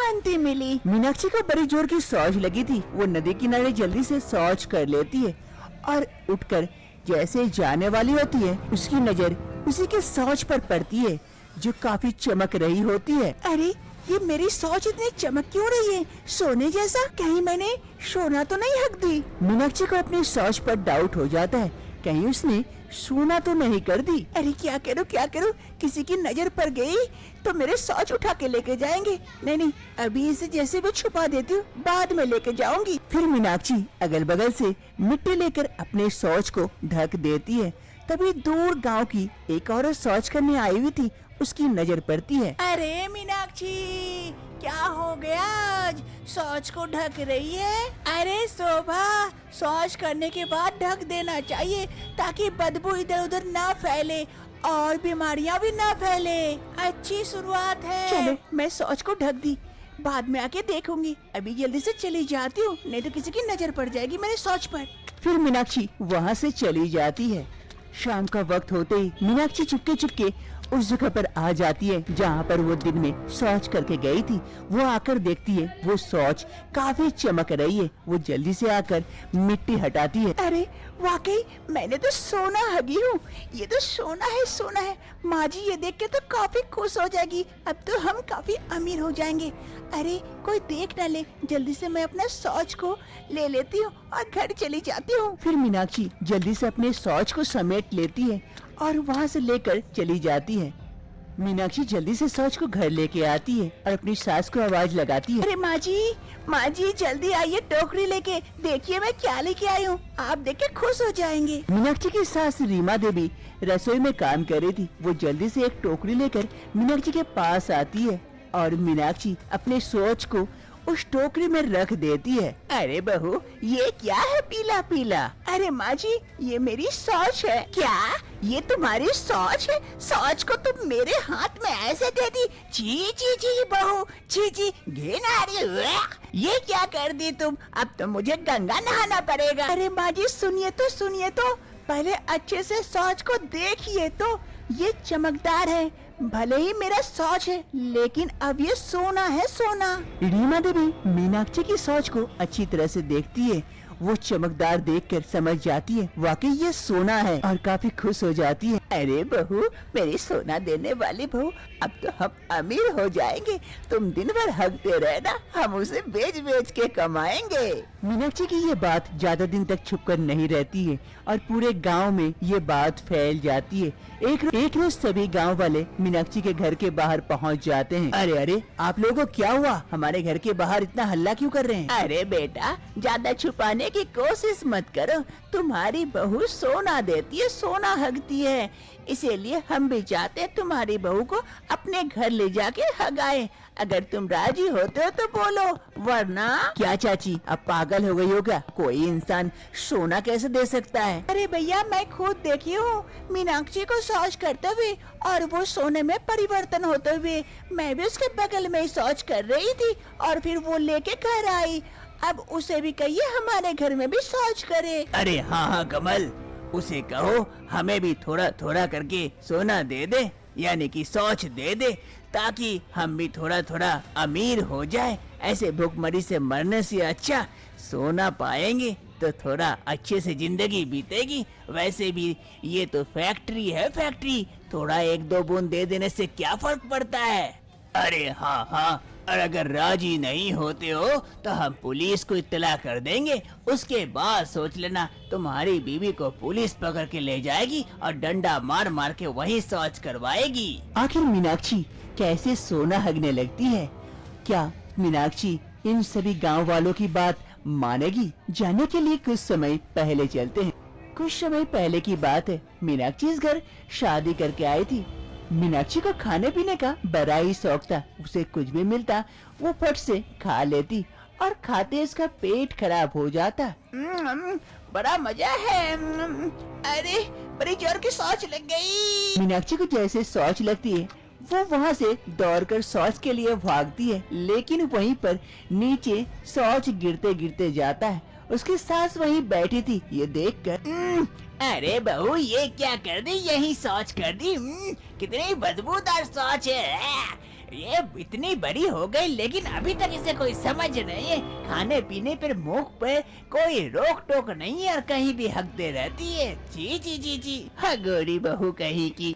शांति मिली। मीनाक्षी को बड़ी जोर की शौच लगी थी। वो नदी किनारे जल्दी से शौच कर लेती है और उठकर जैसे जाने वाली होती है, उसकी नजर उसी के शौच पर पड़ती है जो काफी चमक रही होती है। अरे ये मेरी शौच इतनी चमक क्यों रही है, सोने जैसा? कहीं मैंने सोना तो नहीं हक दी? मीनाक्षी को अपनी शौच पर डाउट हो जाता है, कहीं उसने सोना तो नहीं कर दी। अरे क्या करूँ, किसी की नजर पड़ गई तो मेरे शौच उठा के लेके जाएंगे। नहीं, अभी इसे जैसे भी छुपा देती हूँ, बाद में लेके जाऊंगी। फिर मीनाक्षी अगल बगल से मिट्टी लेकर अपने शौच को ढक देती है। तभी दूर गांव की एक औरत शौच करने आई हुई थी, उसकी नजर पड़ती है। अरे मीनाक्षी, क्या हो गया? आज शौच को ढक रही है? अरे शोभा, शौच करने के बाद ढक देना चाहिए ताकि बदबू इधर उधर ना फैले और बीमारियां भी ना फैले। अच्छी शुरुआत है। चलो मैं शौच को ढक दी, बाद में आके देखूंगी। अभी जल्दी से चली जाती हूँ, नहीं तो किसी की नजर पड़ जाएगी मेरे शौच पर। फिर मीनाक्षी वहाँ से चली जाती है। शाम का वक्त होते ही मीनाक्षी चुपके चुपके उस जगह पर आ जाती है जहाँ पर वो दिन में शौच करके गई थी। वो आकर देखती है वो शौच काफी चमक रही है। वो जल्दी से आकर मिट्टी हटाती है। अरे वाकई मैंने तो सोना हगी हूँ, ये तो सोना है। माँ जी ये देख के तो काफी खुश हो जाएगी। अब तो हम काफी अमीर हो जाएंगे। अरे कोई देख न ले, जल्दी से मैं अपना शौच को ले लेती हूँ और घर चली जाती हूँ। फिर मीनाक्षी जल्दी से अपने शौच को समेट लेती है और वहाँ से लेकर चली जाती है। मीनाक्षी जल्दी से शौच को घर लेके आती है और अपनी सास को आवाज लगाती है। अरे माँ जी जल्दी आइए, टोकरी लेके। देखिए मैं क्या लेके आई हूँ, आप देख के खुश हो जाएंगे। मीनाक्षी की सास रीमा देवी रसोई में काम कर रही थी। वो जल्दी से एक टोकरी लेकर मीनाक्षी के पास आती है और मीनाक्षी अपने शौच को उस टोकरी में रख देती है। अरे बहू, ये क्या है पीला पीला? अरे माँ जी, ये मेरी शौच है। क्या ये तुम्हारी शौच है? शौच को तुम मेरे हाथ में ऐसे दे दी? जी बहू, जी घिन आ रही है। ये क्या कर दी तुम? अब तो मुझे गंगा नहाना पड़ेगा। अरे माँ जी सुनिए तो पहले अच्छे से शौच को देखिए तो। ये चमकदार है, भले ही मेरा शौच है लेकिन अब ये सोना है, सोना। रीमा देवी मीनाक्षी की शौच को अच्छी तरह से देखती है। वो चमकदार देखकर समझ जाती है वाकई ये सोना है और काफी खुश हो जाती है। अरे बहू, मेरी सोना देने वाली बहू, अब तो हम अमीर हो जाएंगे। तुम दिन भर हकते रहना, हम उसे बेच बेच के कमाएंगे। मीनाक्षी की ये बात ज्यादा दिन तक छुपकर नहीं रहती है और पूरे गांव में ये बात फैल जाती है। एक रोज सभी गांव वाले मीनाक्षी के घर के बाहर पहुंच जाते हैं। अरे आप लोगों को क्या हुआ? हमारे घर के बाहर इतना हल्ला क्यों कर रहे हैं? अरे बेटा, ज्यादा छुपाने की कोशिश मत करो। तुम्हारी बहू सोना देती है, सोना हगती है, इसीलिए हम भी चाहते हैं तुम्हारी बहू को अपने घर ले जाके हगाए। अगर तुम राजी होते हो तो बोलो, वरना। क्या चाची, अब पागल हो गई हो क्या? कोई इंसान सोना कैसे दे सकता है? अरे भैया, मैं खुद देखी हूँ मीनाक्षी को शौच करते हुए और वो सोने में परिवर्तन होते हुए। मैं भी उसके बगल में ही शौच कर रही थी और फिर वो लेके घर आई। अब उसे भी कहिए हमारे घर में भी शौच करे। अरे हाँ कमल, उसे कहो हमें भी थोड़ा थोड़ा करके सोना दे दे, यानी कि शौच दे दे, ताकि हम भी थोड़ा थोड़ा अमीर हो जाए। ऐसे भूखमरी से मरने से अच्छा सोना पाएंगे तो थोड़ा अच्छे से जिंदगी बीतेगी। वैसे भी ये तो फैक्ट्री है, फैक्ट्री, थोड़ा एक दो बूंद दे देने से क्या फर्क पड़ता है। अरे हाँ, और अगर राजी नहीं होते हो तो हम पुलिस को इत्तला कर देंगे। उसके बाद सोच लेना, तुम्हारी बीवी को पुलिस पकड़ के ले जाएगी और डंडा मार मार के वही शौच करवाएगी। आखिर मीनाक्षी कैसे सोना हगने लगती है? क्या मीनाक्षी इन सभी गांव वालों की बात मानेगी? जानने के लिए कुछ समय पहले चलते हैं। कुछ समय पहले की बात है, मीनाक्षी इस घर शादी करके आई थी। मीनाक्षी को खाने पीने का बड़ा ही शौक था। उसे कुछ भी मिलता वो फट से खा लेती और खाते इसका पेट खराब हो जाता। बड़ा मजा है। अरे बड़ी जोर की शौच लग गई। मीनाक्षी को जैसे शौच लगती है वो वहाँ से दौड़कर शौच के लिए भागती है, लेकिन वहीं पर नीचे शौच गिरते गिरते जाता है। उसकी सास वहीं बैठी थी। ये देखकर अरे बहू, ये क्या कर दी? यही शौच कर दी? कितनी बदबूदार शौच है। ये इतनी बड़ी हो गई लेकिन अभी तक इसे कोई समझ नहीं है। खाने पीने पर मुंह पे कोई रोक टोक नहीं है और कहीं भी हकते रहती है। जी जी जी जी, हगोरी बहू कहीं की।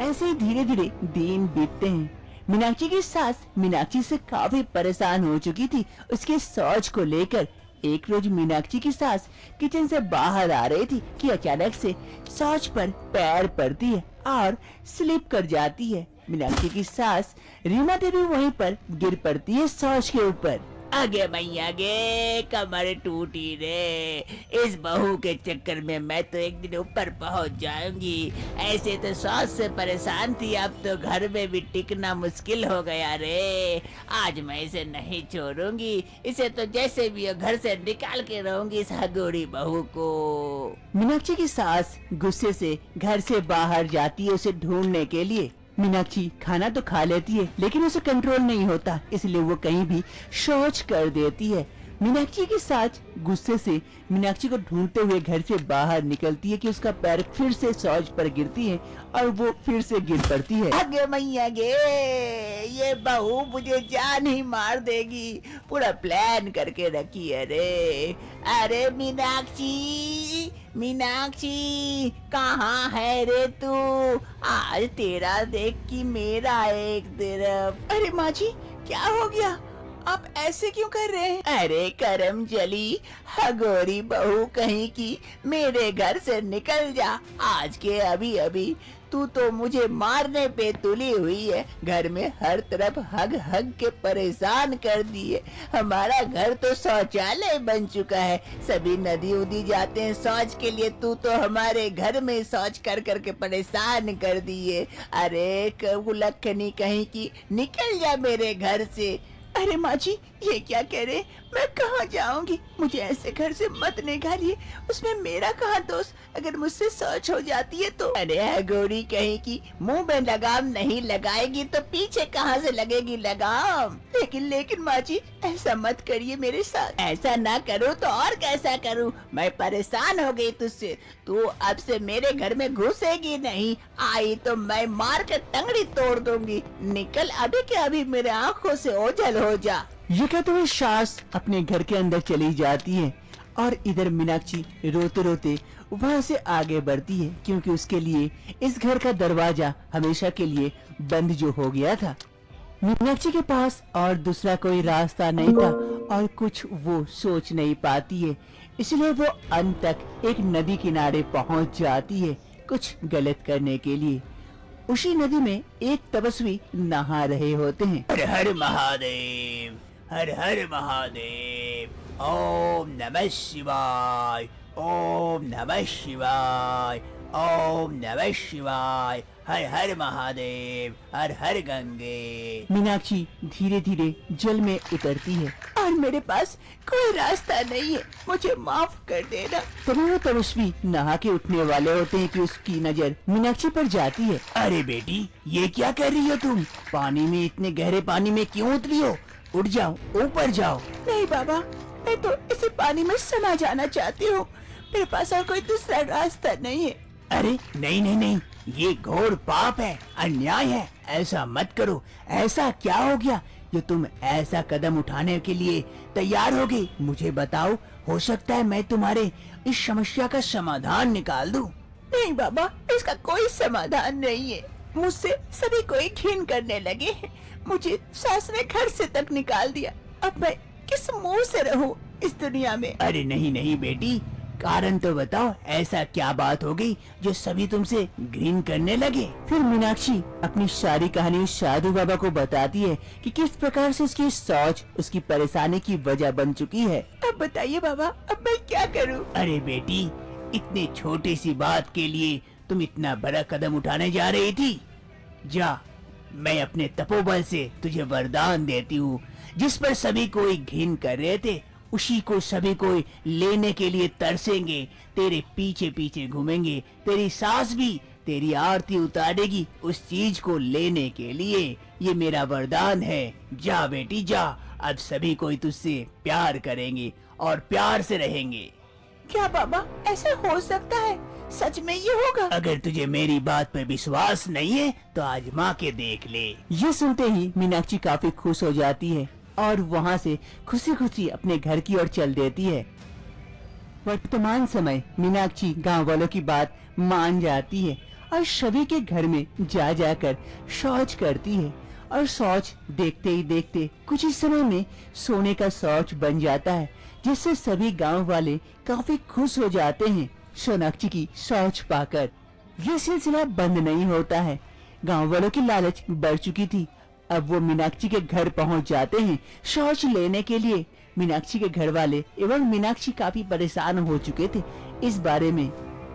ऐसे ही धीरे धीरे दिन बीतते हैं। मीनाक्षी की सास मीनाक्षी से काफी परेशान हो चुकी थी उसके शौच को लेकर। एक रोज मीनाक्षी की सास किचन से बाहर आ रही थी कि अचानक से शौच पर पैर पड़ती है और स्लिप कर जाती है। मीनाक्षी की सास रीमा देवी वहीं पर गिर पड़ती है शौच के ऊपर। आगे मैया गे, कमर टूटी रे। इस बहू के चक्कर में मैं तो एक दिन ऊपर पहुंच जाऊंगी। ऐसे तो सास से परेशान थी, अब तो घर में भी टिकना मुश्किल हो गया रे। आज मैं इसे नहीं छोड़ूंगी, इसे तो जैसे भी हो घर से निकाल के रहूंगी इस हगोरी बहू को। मीनाक्षी की सास गुस्से से घर से बाहर जाती है उसे ढूंढने के लिए। मीनाक्षी खाना तो खा लेती है लेकिन उसे कंट्रोल नहीं होता, इसलिए वो कहीं भी शौच कर देती है। मीनाक्षी की सास गुस्से से मीनाक्षी को ढूंढते हुए घर से बाहर निकलती है कि उसका पैर फिर से शौच पर गिरती है और वो फिर से गिर पड़ती है। आगे मैया गे, ये बहू मुझे जान ही मार देगी। पूरा प्लान करके रखी है रे। अरे मीनाक्षी, मीनाक्षी कहाँ है रे तू? आज तेरा देख कि मेरा एक तरफ। अरे माँ जी, क्या हो गया? आप ऐसे क्यों कर रहे हैं? अरे करम जली, हगोरी बहू कहीं की, मेरे घर से निकल जा आज के अभी अभी। तू तो मुझे मारने पे तुली हुई है। घर में हर तरफ हग हग के परेशान कर दिए। हमारा घर तो शौचालय बन चुका है, सभी नदी उदी जाते हैं शौच के लिए, तू तो हमारे घर में शौच कर कर के परेशान कर दिए। अरे कुलक्खनी कहीं की, निकल जा मेरे घर से। अरे माँ जी, ये क्या कह रहे? मैं कहाँ जाऊंगी? मुझे ऐसे घर से मत निकालिए, उसमें मेरा कहाँ दोष? अगर मुझसे शौच हो जाती है तो। अरे गोरी कहीं की, मुंह में लगाम नहीं लगाएगी तो पीछे कहाँ से लगेगी लगाम? लेकिन माँ जी, ऐसा मत करिए मेरे साथ। ऐसा ना करूँ तो और कैसा करूँ? मैं परेशान हो गई तुझसे। तू अब से मेरे घर में घुसेगी नहीं, आई तो मैं मार कर टंगड़ी तोड़ दूंगी। निकल अभी के अभी मेरे आँखों से ओझल हो जा। ये कहते हुए सास अपने घर के अंदर चली जाती है और इधर मीनाक्षी रोते रोते वहाँ से आगे बढ़ती है क्योंकि उसके लिए इस घर का दरवाजा हमेशा के लिए बंद जो हो गया था। मीनाक्षी के पास और दूसरा कोई रास्ता नहीं था और कुछ वो सोच नहीं पाती है, इसलिए वो अंत तक एक नदी किनारे पहुँच जाती है कुछ गलत करने के लिए। उसी नदी में एक तपस्वी नहा रहे होते हैं। हर हर महादेव, हर हर महादेव, ओम नमः शिवाय, ओम नमः शिवाय, ओम नमः शिवाय, हर हर महादेव, हर हर गंगे। मीनाक्षी धीरे धीरे जल में उतरती है और मेरे पास कोई रास्ता नहीं है, मुझे माफ कर देना। तभी वो तपस्वी नहा के उठने वाले होते हैं कि उसकी नजर मीनाक्षी पर जाती है। अरे बेटी, ये क्या कर रही हो तुम? पानी में, इतने गहरे पानी में क्यों उतरी हो? उठ जाओ, ऊपर जाओ। नहीं बाबा, मैं तो इसी पानी में समा जाना चाहती हूँ, मेरे पास और कोई दूसरा रास्ता नहीं है। अरे नहीं नहीं नहीं, ये घोर पाप है, अन्याय है, ऐसा मत करो। ऐसा क्या हो गया जो तुम ऐसा कदम उठाने के लिए तैयार हो गई? मुझे बताओ, हो सकता है मैं तुम्हारे इस समस्या का समाधान निकाल दूं। नहीं बाबा, इसका कोई समाधान नहीं है। मुझसे सभी कोई घिन करने लगे हैं, मुझे सास ने घर से तक निकाल दिया। अब मैं किस मुंह से रहूं इस दुनिया में? अरे नहीं नहीं बेटी, कारण तो बताओ, ऐसा क्या बात हो गई जो सभी तुमसे घृण करने लगे? फिर मीनाक्षी अपनी सारी कहानी उस साधु बाबा को बताती है कि किस प्रकार से उसकी सोच उसकी परेशानी की वजह बन चुकी है। अब बताइए बाबा, अब मैं क्या करूं? अरे बेटी, इतनी छोटी सी बात के लिए तुम इतना बड़ा कदम उठाने जा रही थी? जा, मैं अपने तपोबल से तुझे वरदान देती हूँ। जिस पर सभी कोई घिन कर रहे थे, उसी को सभी कोई लेने के लिए तरसेंगे, तेरे पीछे पीछे घूमेंगे। तेरी सास भी तेरी आरती उतारेगी उस चीज को लेने के लिए। ये मेरा वरदान है। जा बेटी जा, अब सभी कोई तुझसे प्यार करेंगे और प्यार से रहेंगे। क्या बाबा, ऐसा हो सकता है? सच में ये होगा? अगर तुझे मेरी बात पे विश्वास नहीं है तो आजमा के देख ले। ये सुनते ही मीनाक्षी काफी खुश हो जाती है और वहाँ से खुशी खुशी अपने घर की ओर चल देती है। वर्तमान समय मीनाक्षी गांव वालों की बात मान जाती है और सभी के घर में जा जाकर शौच करती है और शौच देखते ही देखते कुछ ही समय में सोने का शौच बन जाता है, जिससे सभी गांव वाले काफी खुश हो जाते हैं सोनाक्षी की शौच पाकर। ये सिलसिला बंद नहीं होता है। गांव वालों की लालच बढ़ चुकी थी। अब वो मीनाक्षी के घर पहुंच जाते हैं शौच लेने के लिए। मीनाक्षी के घर वाले एवं मीनाक्षी काफी परेशान हो चुके थे इस बारे में।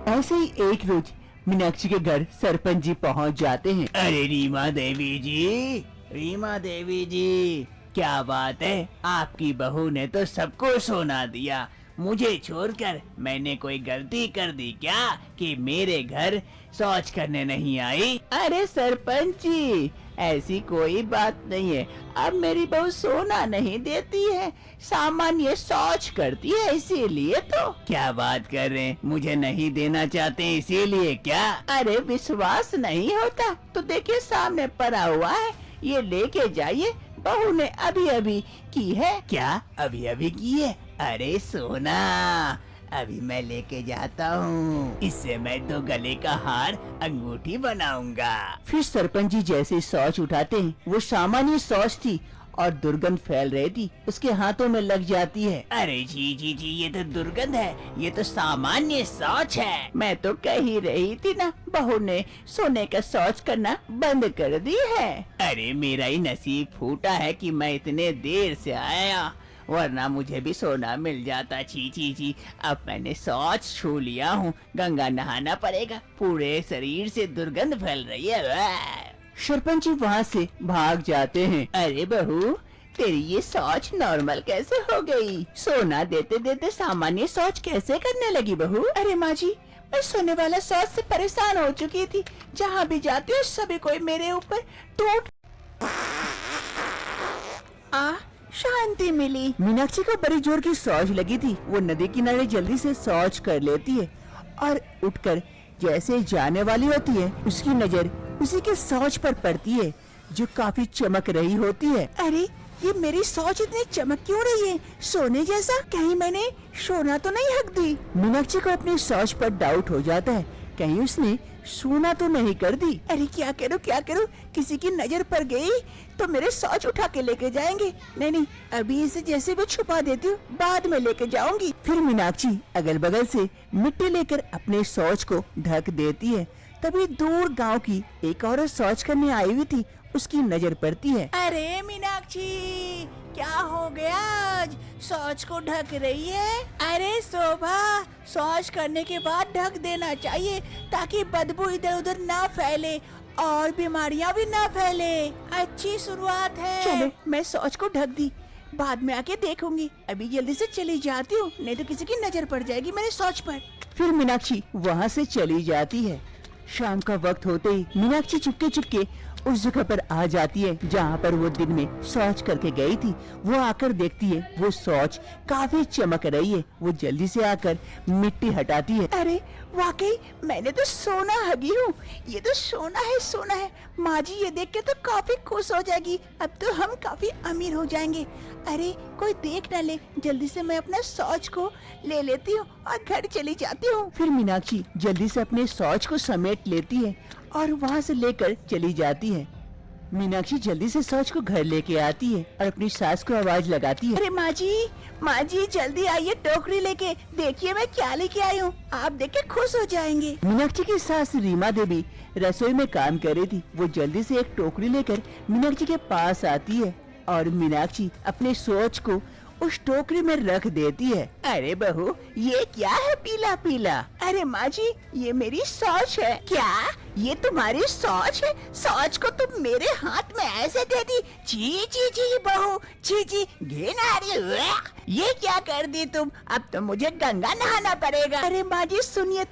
ऐसे ही एक रोज मीनाक्षी के घर सरपंच जी पहुंच जाते हैं। अरे रीमा देवी जी, रीमा देवी जी, क्या बात है, आपकी बहू ने तो सबको सोना दिया, मुझे छोड़कर। मैंने कोई गलती कर दी क्या कि मेरे घर शौच करने नहीं आई? अरे सरपंच जी, ऐसी कोई बात नहीं है। अब मेरी बहू सोना नहीं देती है, सामान्य शौच करती है, इसीलिए तो। क्या बात कर रहे हैं, मुझे नहीं देना चाहते इसीलिए क्या? अरे विश्वास नहीं होता तो देखिए सामने पड़ा हुआ है, ये लेके जाइए, बहू ने अभी अभी की है। क्या अभी अभी की है? अरे सोना, अभी मैं लेके जाता हूँ, इससे मैं तो गले का हार अंगूठी बनाऊंगा। फिर सरपंच जी जैसे शौच उठाते हैं, वो सामान्य शौच थी और दुर्गंध फैल रही थी, उसके हाथों में लग जाती है। अरे जी जी जी, ये तो दुर्गंध है, ये तो सामान्य शौच है। मैं तो कह ही रही थी ना, बहू ने सोने का शौच करना बंद कर दी है। अरे मेरा ही नसीब फूटा है कि मैं इतने देर से आया, वरना मुझे भी सोना मिल जाता। छी छी छी, अब मैंने शौच छू लिया हूँ, गंगा नहाना पड़ेगा, पूरे शरीर से दुर्गंध फैल रही है। सरपंच जी वहाँ से भाग जाते हैं। अरे बहू, तेरी ये शौच नॉर्मल कैसे हो गई? सोना देते देते सामान्य शौच कैसे करने लगी बहू? अरे माँ जी, मैं सोने वाला शौच से परेशान हो चुकी थी, जहाँ भी जाती हूँ सभी कोई मेरे ऊपर टूट शांति मिली। मीनाक्षी को बड़ी जोर की शौच लगी थी। वो नदी किनारे जल्दी से शौच कर लेती है और उठकर जैसे जाने वाली होती है, उसकी नजर उसी के शौच पर पड़ती है जो काफी चमक रही होती है। अरे ये मेरी शौच इतनी चमक क्यों रही है, सोने जैसा? कहीं मैंने सोना तो नहीं हक दी? मीनाक्षी को अपनी शौच पर डाउट हो जाता है, कहीं उसने सोना तो नहीं कर दी। अरे क्या करूँ, किसी की नजर पड़ गई तो मेरे शौच उठा के लेके जाएंगे। नहीं, अभी इसे जैसे भी छुपा देती हूँ, बाद में लेके जाऊंगी। फिर मीनाक्षी अगल बगल से मिट्टी लेकर अपने शौच को ढक देती है। तभी दूर गांव की एक औरत शौच करने आई हुई थी, उसकी नजर पड़ती है। अरे मीनाक्षी, क्या हो गया, आज शौच को ढक रही है? अरे शोभा, शौच करने के बाद ढक देना चाहिए ताकि बदबू इधर उधर ना फैले और बीमारियां भी ना फैले। अच्छी शुरुआत है। चलो मैं शौच को ढक दी, बाद में आके देखूंगी। अभी जल्दी से चली जाती हूँ, नहीं तो किसी की नजर पड़ जाएगी मेरे शौच पर। फिर मीनाक्षी वहाँ से चली जाती है। शाम का वक्त होते ही मीनाक्षी चुपके चुपके उस जगह पर आ जाती है जहाँ पर वो दिन में शौच करके गई थी। वो आकर देखती है वो शौच काफी चमक रही है। वो जल्दी से आकर मिट्टी हटाती है। अरे वाकई मैंने तो सोना हगी हूँ, ये तो सोना है। माँ जी ये देख के तो काफी खुश हो जाएगी, अब तो हम काफी अमीर हो जाएंगे। अरे कोई देख न ले, जल्दी से मैं अपना शौच को ले लेती हूँ और घर चली जाती हूँ। फिर मीनाक्षी जल्दी से अपने शौच को समेट लेती है और वहाँ से लेकर चली जाती है। मीनाक्षी जल्दी से शौच को घर लेके आती है और अपनी सास को आवाज लगाती है। अरे माँ जी जल्दी आइए, टोकरी लेके, देखिए मैं क्या लेके आई हूँ, आप देख के खुश हो जाएंगे। मीनाक्षी की सास रीमा देवी रसोई में काम कर रही थी। वो जल्दी से एक टोकरी लेकर मीनाक्षी के पास आती है और मीनाक्षी अपने शौच को उस टोकरी में रख देती है। अरे बहू, ये क्या है पीला पीला? अरे माँ जी, ये मेरी शौच है। क्या ये तुम्हारी शौच है? शौच को तुम मेरे हाथ में ऐसे दे दी? जी बहू, जी घिन आ रही है। ये क्या कर दी तुम? अब तो मुझे गंगा नहाना पड़ेगा। अरे माँ जी सुनिए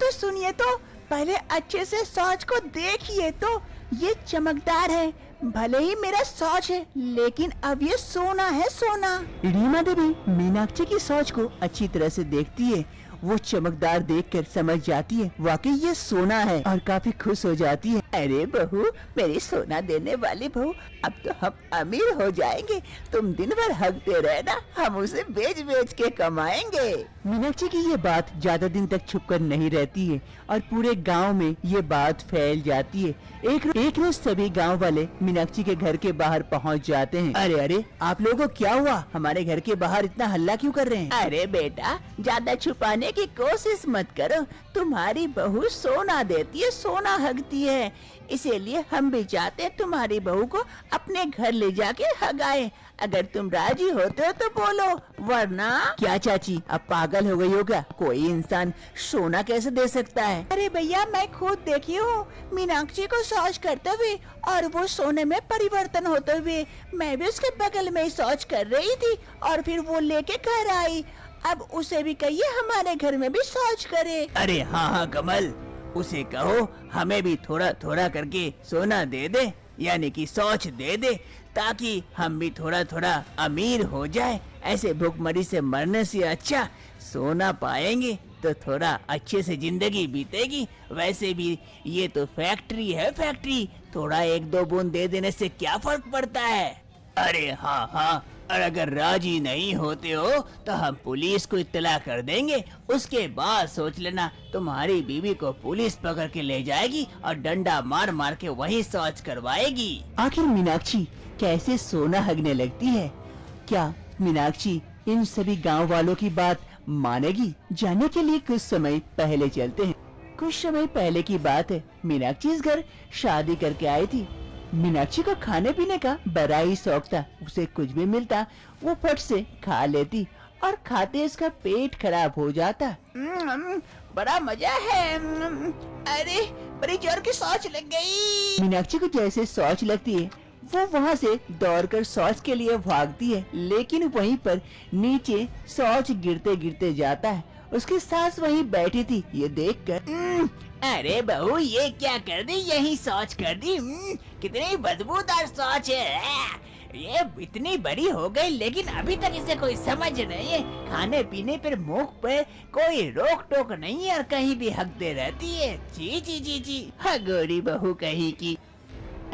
तो, पहले अच्छे से शौच को देखिए तो, ये चमकदार है। भले ही मेरा शौच है, लेकिन अब ये सोना है, सोना। रीमा देवी मीनाक्षी की शौच को अच्छी तरह से देखती है। वो चमकदार देखकर समझ जाती है वाकई ये सोना है और काफी खुश हो जाती है। अरे बहू, मेरी सोना देने वाली बहू, अब तो हम अमीर हो जाएंगे। तुम दिन भर हकते रहना, हम उसे बेच बेच के कमाएंगे। मीनाक्षी की ये बात ज्यादा दिन तक छुपकर नहीं रहती है और पूरे गांव में ये बात फैल जाती है। एक रोज सभी गांव वाले मीनाक्षी के घर के बाहर पहुंच जाते हैं। अरे अरे, आप लोगों को क्या हुआ? हमारे घर के बाहर इतना हल्ला क्यों कर रहे हैं? अरे बेटा, ज्यादा छुपाने की कोशिश मत करो। तुम्हारी बहू सोना देती है, सोना हगती है, इसीलिए हम भी चाहते हैं तुम्हारी बहू को अपने घर ले जाके हगाए। अगर तुम राजी होते हो तो बोलो, वरना। क्या चाची, अब पागल हो गई हो क्या? कोई इंसान सोना कैसे दे सकता है? अरे भैया, मैं खुद देखी हूँ मीनाक्षी को शौच करते हुए और वो सोने में परिवर्तन होते हुए। मैं भी उसके बगल में ही शौच कर रही थी और फिर वो लेके घर आई। अब उसे भी कहिए हमारे घर में भी शौच करे। अरे हाँ हाँ कमल, उसे कहो हमें भी थोड़ा थोड़ा करके सोना दे दे, यानी कि शौच दे दे, ताकि हम भी थोड़ा थोड़ा अमीर हो जाए। ऐसे भूखमरी से मरने से अच्छा सोना पाएंगे तो थोड़ा अच्छे से जिंदगी बीतेगी। वैसे भी ये तो फैक्ट्री है, फैक्ट्री, थोड़ा एक दो बूंद दे देने से क्या फर्क पड़ता है। अरे हाँ हाँ, और अगर राजी नहीं होते हो तो हम पुलिस को इत्तला कर देंगे। उसके बाद सोच लेना, तुम्हारी बीवी को पुलिस पकड़ के ले जाएगी और डंडा मार मार के वही शौच करवाएगी। आखिर मीनाक्षी कैसे सोना हगने लगती है? क्या मीनाक्षी इन सभी गांव वालों की बात मानेगी? जानने के लिए कुछ समय पहले चलते हैं। कुछ समय पहले की बात है, मीनाक्षी इस घर शादी करके आई थी। मीनाक्षी को खाने पीने का बड़ा ही शौक था। उसे कुछ भी मिलता वो फट से खा लेती और खाते उसका पेट खराब हो जाता। बड़ा मजा है। अरे बड़ी जोर की शौच लग गई। मीनाक्षी को जैसे शौच लगती है वो वहाँ से दौड़कर शौच के लिए भागती है, लेकिन वहीं पर नीचे शौच गिरते गिरते जाता है। उसकी सास वहीं बैठी थी। ये देखकर अरे बहू, ये क्या कर दी? यही शौच कर दी? कितनी बदबूदार शौच है। ये इतनी बड़ी हो गई लेकिन अभी तक इसे कोई समझ नहीं है। खाने पीने पर मुंह पे कोई रोक टोक नहीं है और कहीं भी हकते रहती है। जी जी जी जी, हगोरी बहू कहीं की।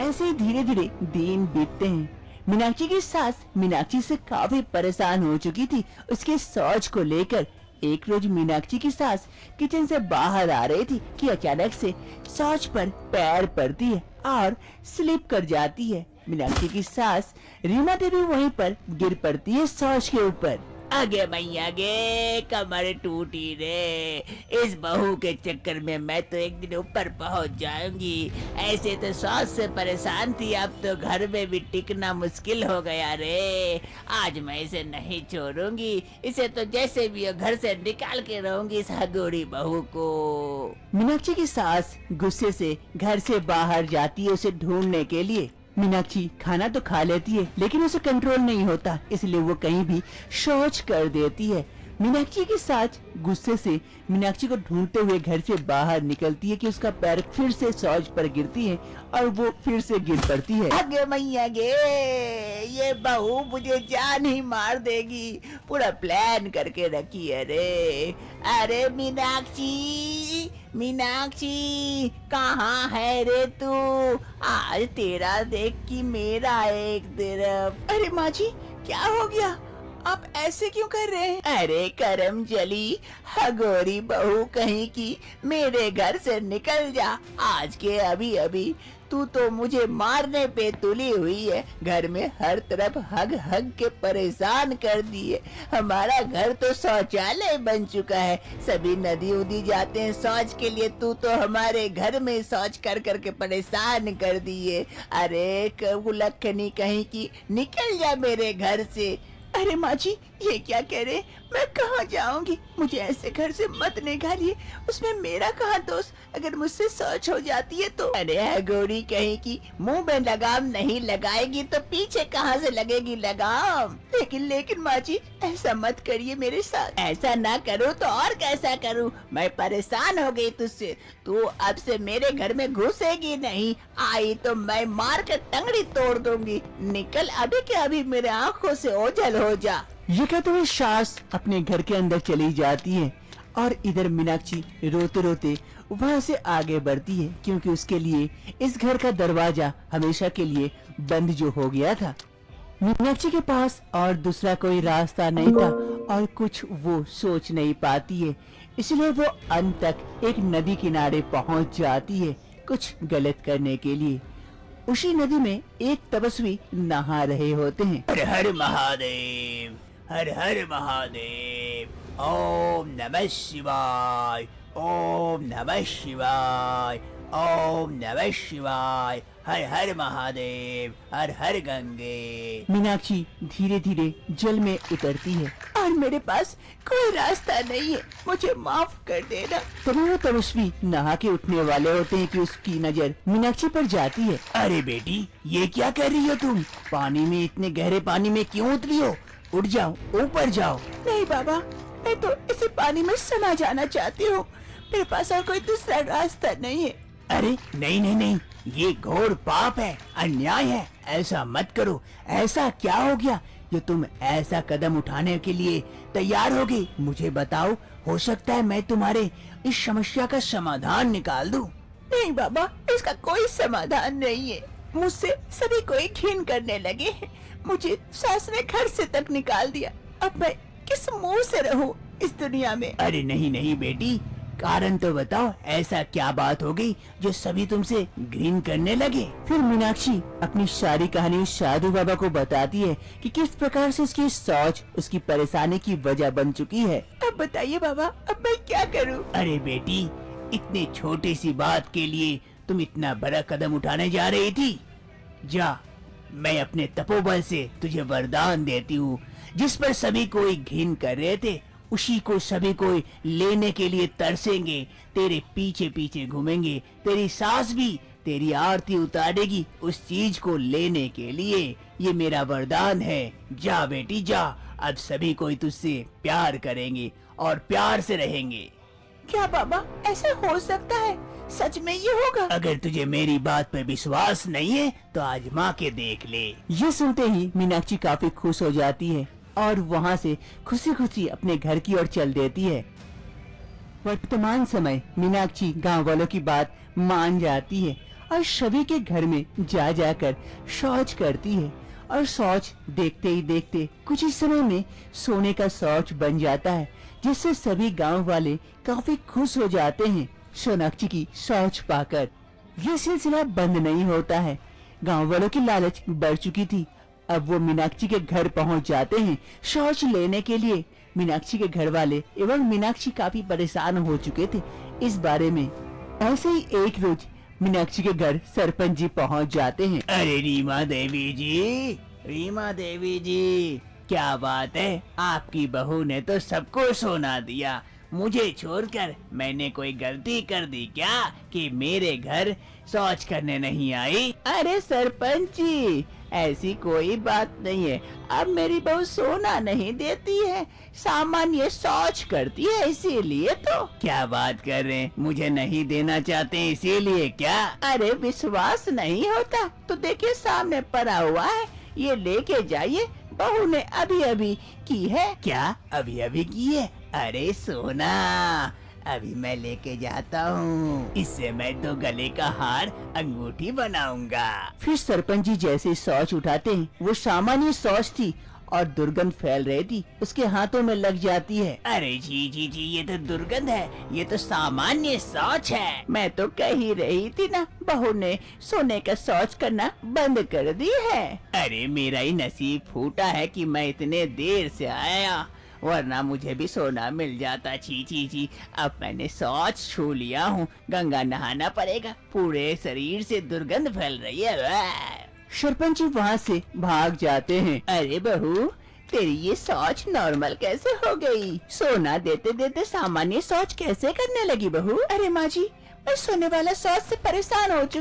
ऐसे ही धीरे धीरे दिन बीतते हैं। मीनाक्षी की सास मीनाक्षी से काफी परेशान हो चुकी थी उसके शौच को लेकर। एक रोज मीनाक्षी की सास किचन से बाहर आ रही थी कि अचानक से शौच पर पैर पड़ती है और स्लिप कर जाती है। मीनाक्षी की सास रीमा देवी वहीं पर गिर पड़ती है शौच के ऊपर। आगे मैया गे, कमर टूटी रे। इस बहू के चक्कर में मैं तो एक दिन ऊपर पहुंच जाऊंगी। ऐसे तो सास से परेशान थी, अब तो घर में भी टिकना मुश्किल हो गया रे। आज मैं इसे नहीं छोड़ूंगी, इसे तो जैसे भी हो घर से निकाल के रहूंगी इस हगोरी बहू को। मीनाक्षी की सास गुस्से से घर से बाहर जाती है उसे ढूंढने के लिए। मीनाक्षी खाना तो खा लेती है लेकिन उसे कंट्रोल नहीं होता, इसलिए वो कहीं भी शौच कर देती है। मीनाक्षी की सास गुस्से से मीनाक्षी को ढूंढते हुए घर से बाहर निकलती है कि उसका पैर फिर से शौच पर गिरती है और वो फिर से गिर पड़ती है। अगे मैया गे, ये बहू मुझे जान ही मार देगी। पूरा प्लान करके रखी है रे। अरे मीनाक्षी, मीनाक्षी कहाँ है रे तू? आज तेरा देख कि मेरा एक तरफ। अरे माँ जी, क्या हो गया? आप ऐसे क्यों कर रहे हैं? अरे करम चली, हगोरी बहू कहीं की, मेरे घर से निकल जा आज के अभी अभी। तू तो मुझे मारने पे तुली हुई है। घर में हर तरफ हग हग के परेशान कर दिए। हमारा घर तो शौचालय बन चुका है। सभी नदी उदी जाते हैं शौच के लिए, तू तो हमारे घर में शौच कर कर के परेशान कर दिए। अरे कुलखनी कहीं की, निकल जा मेरे घर से। अरे माँ जी, ये क्या कह रहे? मैं कहाँ जाऊंगी? मुझे ऐसे घर से मत निकालिए। उसमें मेरा कहाँ दोष? अगर मुझसे शौच हो जाती है तो? अरे गोरी कहीं की, मुंह में लगाम नहीं लगाएगी तो पीछे कहाँ से लगेगी लगाम? लेकिन माँ जी, ऐसा मत करिए मेरे साथ। ऐसा ना करूँ तो और कैसा करूँ? मैं परेशान हो गई तुझसे। तू अब से मेरे घर में घुसेगी नहीं। आई तो मैं मार कर टंगड़ी तोड़ दूंगी। निकल अभी के अभी मेरे आँखों से ओझल हो जा। ये कहते हुए सास अपने घर के अंदर चली जाती है और इधर मीनाक्षी रोते रोते वहाँ से आगे बढ़ती है, क्योंकि उसके लिए इस घर का दरवाजा हमेशा के लिए बंद जो हो गया था। मीनाक्षी के पास और दूसरा कोई रास्ता नहीं था और कुछ वो सोच नहीं पाती है, इसलिए वो अंत तक एक नदी किनारे पहुंच जाती है कुछ गलत करने के लिए। उसी नदी में एक तपस्वी नहा रहे होते हैं। हर हर महादेव, हर हर महादेव, ओम नमः शिवाय, ओम नमः शिवाय, ओम नमः शिवाय, हर हर महादेव, हर हर गंगे। मीनाक्षी धीरे धीरे जल में उतरती है। और मेरे पास कोई रास्ता नहीं है, मुझे माफ कर देना। तभी वो तपस्वी नहा के उठने वाले होते हैं कि उसकी नजर मीनाक्षी पर जाती है। अरे बेटी, ये क्या कर रही हो तुम? पानी में, इतने गहरे पानी में क्यों उतरी हो? उठ जाओ, ऊपर जाओ। नहीं बाबा, मैं तो इसी पानी में समा जाना चाहती हूँ, मेरे पास और कोई दूसरा रास्ता नहीं है। अरे नहीं नहीं नहीं, ये घोर पाप है, अन्याय है, ऐसा मत करो। ऐसा क्या हो गया जो तुम ऐसा कदम उठाने के लिए तैयार हो गई? मुझे बताओ, हो सकता है मैं तुम्हारे इस समस्या का समाधान निकाल दूं। नहीं बाबा, इसका कोई समाधान नहीं है। मुझसे सभी कोई घिन करने लगे हैं, मुझे सास ने घर से तक निकाल दिया। अब मैं किस मुंह से रहूं इस दुनिया में? अरे नहीं नहीं बेटी, कारण तो बताओ, ऐसा क्या बात हो गई जो सभी तुमसे घृण करने लगे? फिर मीनाक्षी अपनी सारी कहानी उस साधु बाबा को बताती है कि किस प्रकार से उसकी सोच उसकी परेशानी की वजह बन चुकी है। अब बताइए बाबा, अब मैं क्या करूं? अरे बेटी, इतनी छोटी सी बात के लिए तुम इतना बड़ा कदम उठाने जा रही थी? जा, मैं अपने तपोबल से तुझे वरदान देती हूँ। जिस पर सभी कोई घिन कर रहे थे, उसी को सभी कोई लेने के लिए तरसेंगे, तेरे पीछे पीछे घूमेंगे। तेरी सास भी तेरी आरती उतारेगी उस चीज को लेने के लिए। ये मेरा वरदान है। जा बेटी जा, अब सभी कोई तुझसे प्यार करेंगे और प्यार से रहेंगे। क्या बाबा, ऐसा हो सकता है? सच में ये होगा? अगर तुझे मेरी बात पर विश्वास नहीं है तो आजमा के देख ले। ये सुनते ही मीनाक्षी काफी खुश हो जाती है और वहाँ से खुशी खुशी अपने घर की ओर चल देती है। वर्तमान समय मीनाक्षी गांव वालों की बात मान जाती है और सभी के घर में जा जाकर शौच करती है और शौच देखते ही देखते कुछ ही समय में सोने का शौच बन जाता है, जिससे सभी गांव वाले काफी खुश हो जाते हैं सोनाक्षी की शौच पाकर। ये सिलसिला बंद नहीं होता है। गांव वालों की लालच बढ़ चुकी थी। अब वो मीनाक्षी के घर पहुंच जाते हैं शौच लेने के लिए। मीनाक्षी के घर वाले एवं मीनाक्षी काफी परेशान हो चुके थे इस बारे में। ऐसे ही एक रोज मीनाक्षी के घर सरपंच जी पहुंच जाते हैं। अरे रीमा देवी जी, रीमा देवी जी, क्या बात है, आपकी बहू ने तो सबको सोना दिया, मुझे छोड़कर। मैंने कोई गलती कर दी क्या कि मेरे घर शौच करने नहीं आई? अरे सरपंच जी, ऐसी कोई बात नहीं है। अब मेरी बहू सोना नहीं देती है, सामान्य शौच करती है, इसीलिए तो। क्या बात कर रहे हैं, मुझे नहीं देना चाहते इसीलिए क्या? अरे विश्वास नहीं होता तो देखिए, सामने पड़ा हुआ है, ये लेके जाइए, बहू ने अभी अभी की है। क्या अभी अभी की है? अरे सोना, अभी मैं लेके जाता हूँ, इससे मैं तो गले का हार, अंगूठी बनाऊंगा। फिर सरपंच जी जैसे शौच उठाते हैं, वो सामान्य शौच थी और दुर्गंध फैल रही थी, उसके हाथों में लग जाती है। अरे जी जी जी, ये तो दुर्गंध है, ये तो सामान्य शौच है। मैं तो कह ही रही थी ना, बहू ने सोने का शौच करना बंद कर दी है। अरे मेरा ही नसीब फूटा है कि मैं इतने देर से आया, वरना मुझे भी सोना मिल जाता। छी छी छी, अब मैंने शौच छू लिया हूँ, गंगा नहाना पड़ेगा, पूरे शरीर से दुर्गंध फैल रही है। सरपंच जी वहाँ से भाग जाते हैं। अरे बहू, तेरी ये शौच नॉर्मल कैसे हो गई? सोना देते देते सामान्य शौच कैसे करने लगी बहू? अरे माँ जी, मैं सोने वाला शौच से परेशान हो चुकी